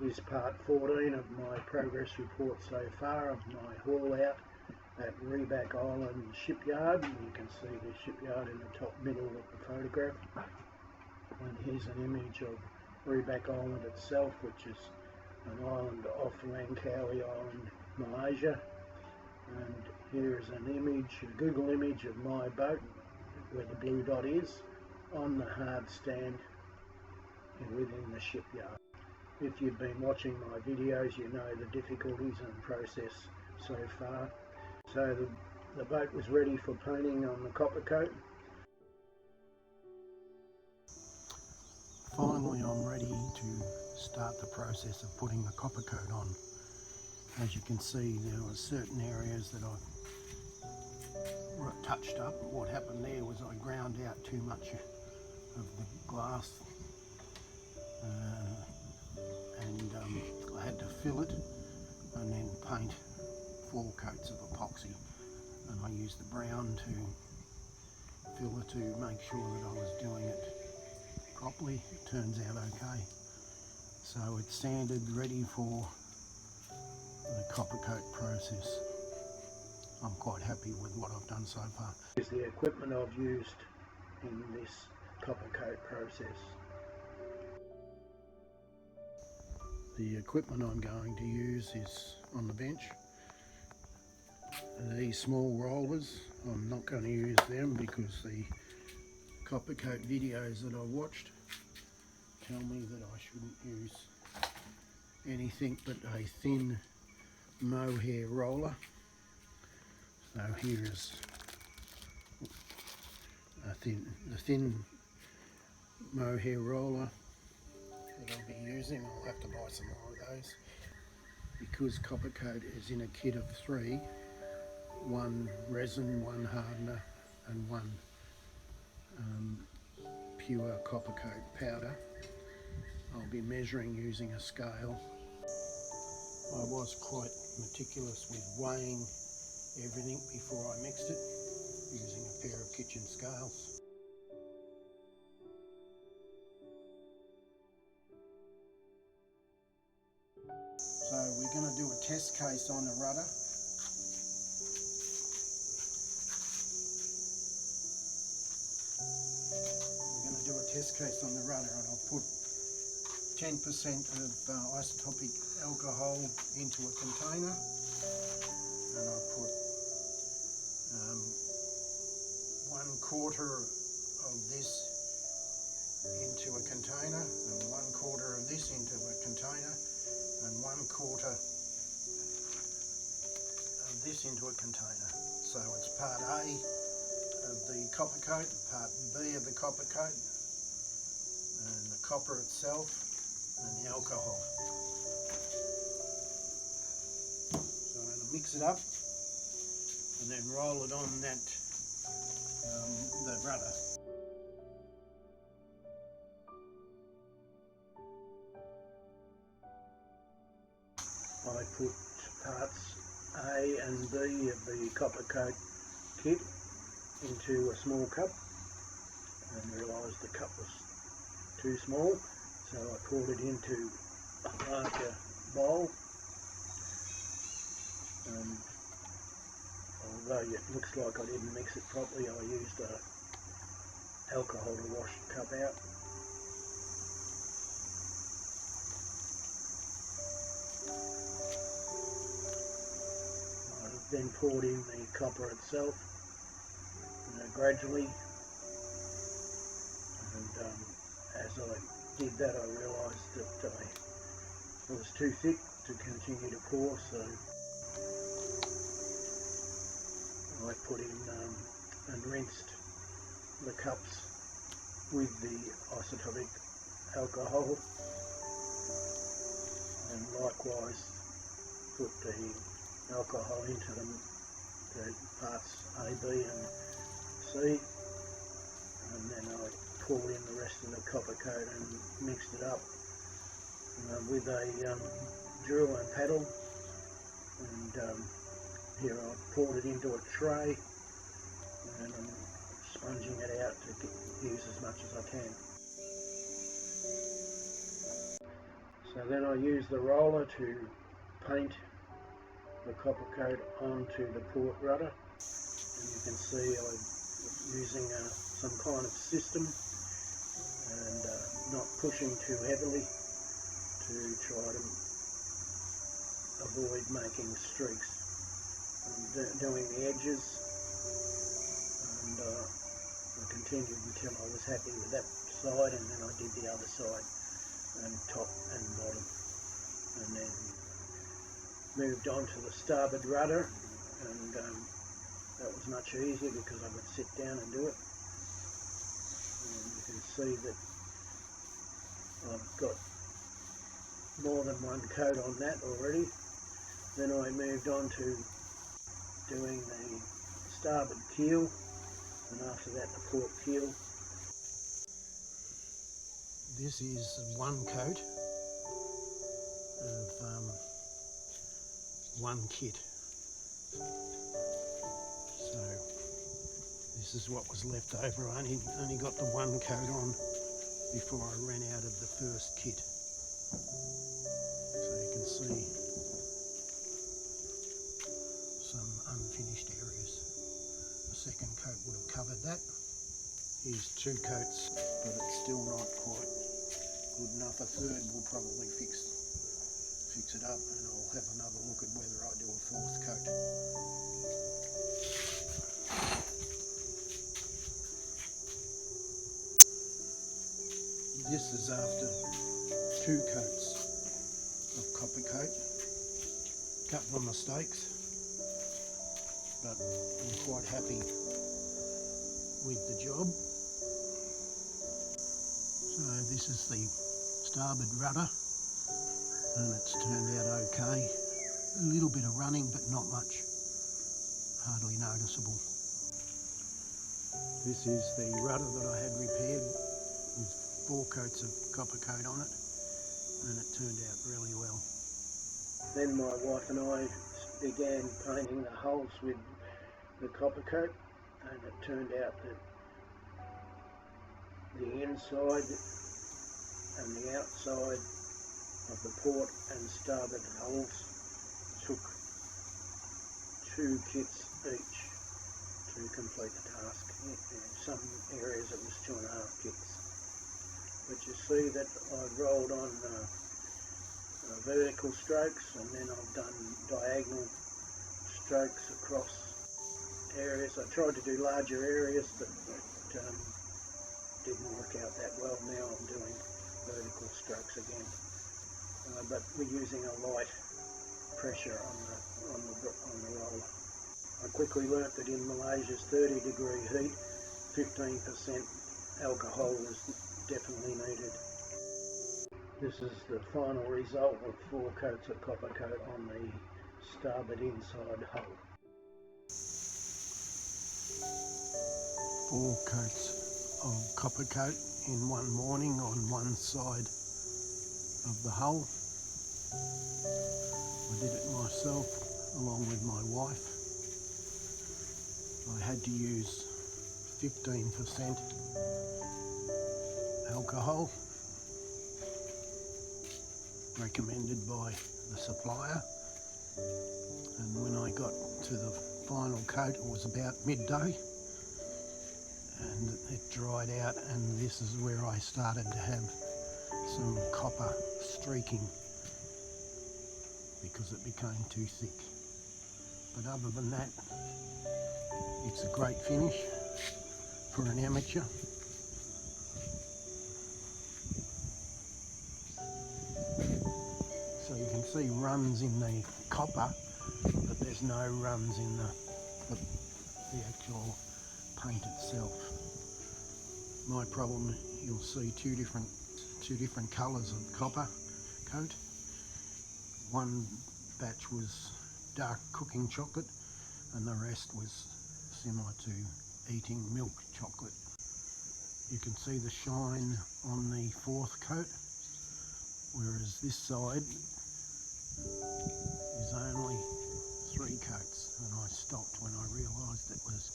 This is part 14 of my progress report so far of my haul out at Reback Island shipyard. You can see the shipyard in the top middle of the photograph. And here's an image of Reback Island itself, which is an island off Langkawi Island, Malaysia. And here is an image, a Google image of my boat where the blue dot is on the hard stand within the shipyard. If you've been watching my videos, you know the difficulties and process so far. So the boat was ready for painting on the copper coat. Finally, I'm ready to start the process of putting the copper coat on. As you can see, there were certain areas that I touched up. What happened there was I ground out too much of the glass and I had to fill it and then paint 4 coats of epoxy, and I used the brown to fill it to make sure that I was doing it properly. It turns out okay. So it's sanded, ready for the copper coat process. I'm quite happy with what I've done so far. Here's the equipment I've used in this copper coat process. The equipment I'm going to use is on the bench. These small rollers, I'm not going to use them because the copper coat videos that I've watched tell me that I shouldn't use anything but a thin mohair roller. So here is the thin mohair roller that I'll be using. I'll have to buy some more of those because copper coat is in a kit of 3, 1 resin, 1 hardener and 1 pure copper coat powder. I'll be measuring using a scale. I was quite meticulous with weighing everything before I mixed it using a pair of kitchen scales. So we're going to do a test case on the rudder. We're going to do a test case on the rudder, and I'll put 10% of isotopic alcohol into a container, and I'll put 1/4 of this into a container, and 1/4 of this into a container, and 1/4 of this into a container. So it's part A of the copper coat, part B of the copper coat, and the copper itself, and the alcohol. So I'm going to mix it up and then roll it on that the rudder. I put parts A and B of the copper coat kit into a small cup and realised the cup was too small, so I poured it into a larger bowl, and although it looks like I didn't mix it properly, I used alcohol to wash the cup out. I then poured in the copper itself gradually, and as I did that I realised that it was too thick to continue to pour, so I put in and rinsed the cups with the isotopic alcohol, and likewise put the alcohol into them, the parts A, B and C, and then I poured in the rest of the copper coat and mixed it up with a drill and paddle, and here I poured it into a tray, and I'm sponging it out to use as much as I can. So then I use the roller to paint the copper coat onto the port rudder, and you can see I'm using some kind of system and not pushing too heavily to try to avoid making streaks. I'm doing the edges, and I continued until I was happy with that side, and then I did the other side, and top and bottom, and then moved on to the starboard rudder, and that was much easier because I could sit down and do it. And you can see that I've got more than one coat on that already. Then I moved on to doing the starboard keel, and after that the port keel. This is one coat of one kit. So this is what was left over. I only got the one coat on before I ran out of the first kit. So you can see some unfinished areas. The second coat would have covered that. Here's two coats, but it's still not quite good enough. A third will probably fix it up, and I'll have another look at whether I do a fourth coat. This is after two coats of copper coat. Couple of mistakes, but I'm quite happy with the job. So this is the starboard rudder, and it's turned out okay. A little bit of running, but not much, hardly noticeable. This is the rudder that I had repaired with 4 coats of copper coat on it, and it turned out really well. Then my wife and I began painting the holes with the copper coat, and it turned out that the inside and the outside of the port and starboard holes took 2 kits each to complete the task. In some areas it was 2.5 kits. But you see that I rolled on vertical strokes, and then I've done diagonal strokes across areas. I tried to do larger areas, but it didn't work out that well. Now I'm doing vertical strokes again, but we're using a light pressure on the roller. I quickly learnt that in Malaysia's 30-degree heat, 15% alcohol is definitely needed. This is the final result of 4 coats of copper coat on the starboard inside hull. 4 coats of copper coat in one morning on one side of the hull. I did it myself along with my wife. I had to use 15% alcohol, recommended by the supplier, and when I got to the final coat it was about midday, and it dried out, and this is where I started to have some copper streaking because it became too thick. But other than that, it's a great finish for an amateur. So you can see runs in the copper, but there's no runs in the actual paint itself. My problem, you'll see two different colours of copper coat. One batch was dark cooking chocolate, and the rest was similar to eating milk chocolate. You can see the shine on the 4th coat, whereas this side is only 3 coats, and I stopped when I realised it was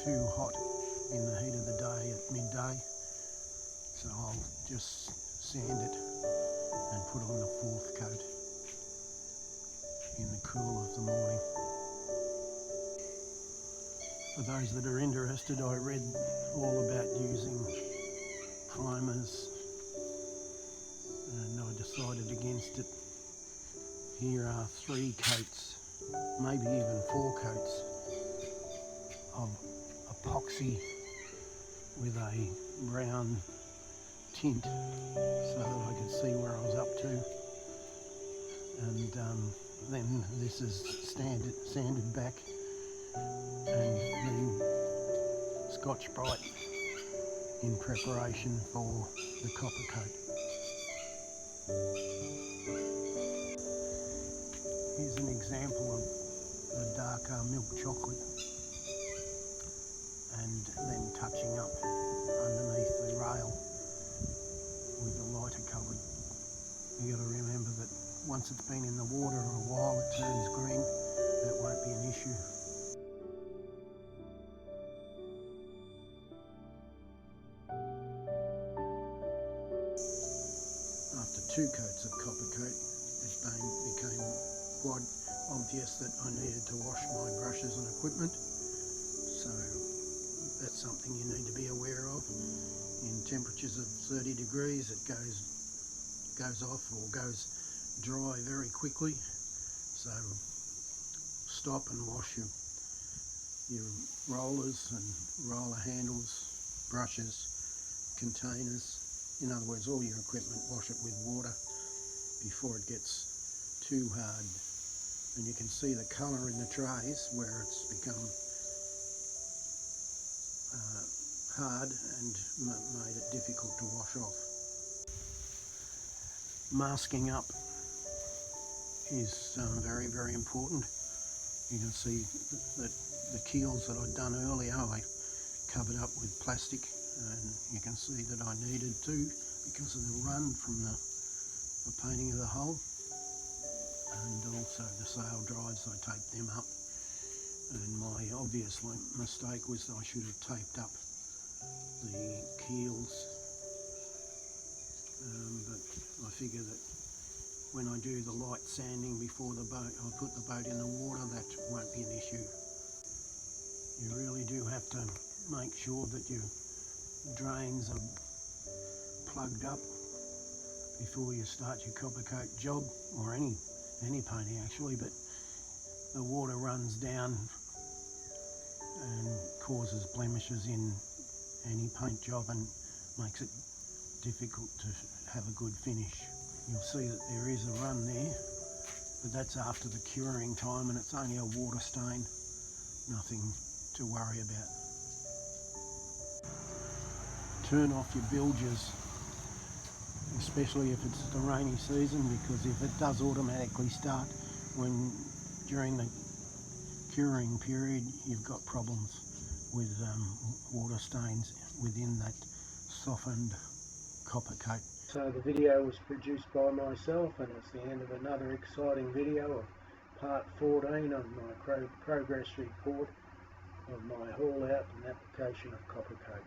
too hot in the heat of the day at midday. So I'll just sand it For those that are interested, I read all about using primers and I decided against it. Here are 3 coats, maybe even 4 coats of epoxy with a brown tint so that I could see where I was up to, and then this is sanded back and then Scotch Brite in preparation for the copper coat. Here's an example of the darker milk chocolate and then touching up underneath the rail with the lighter coloured. You got to remember that once it's been in the water a while it turns green. That won't be an issue. After 2 coats of copper coat, it became quite obvious that I needed to wash my brushes and equipment. So that's something you need to be aware of. In temperatures of 30 degrees it goes off or goes dry very quickly. So stop and wash your rollers and roller handles, brushes, containers. In other words, all your equipment, wash it with water before it gets too hard. And you can see the colour in the trays where it's become hard and made it difficult to wash off. Masking up is very, very important. You can see that the keels that I'd done earlier I covered up with plastic, and you can see that I needed to because of the run from the painting of the hull, and also the sail drives, I taped them up. And my obvious mistake was that I should have taped up the keels, but I figure that when I do the light sanding before the boat, I put the boat in the water, that won't be an issue. You really do have to make sure that your drains are plugged up before you start your copper coat job, or any painting actually, but the water runs down and causes blemishes in any paint job and makes it difficult to have a good finish. You'll see that there is a run there, but that's after the curing time and it's only a water stain, nothing to worry about. Turn off your bilges, especially if it's the rainy season, because if it does automatically start during the curing period, you've got problems with water stains within that softened copper coat. So the video was produced by myself, and it's the end of another exciting video of part 14 of my progress report of my haul out and application of copper coat.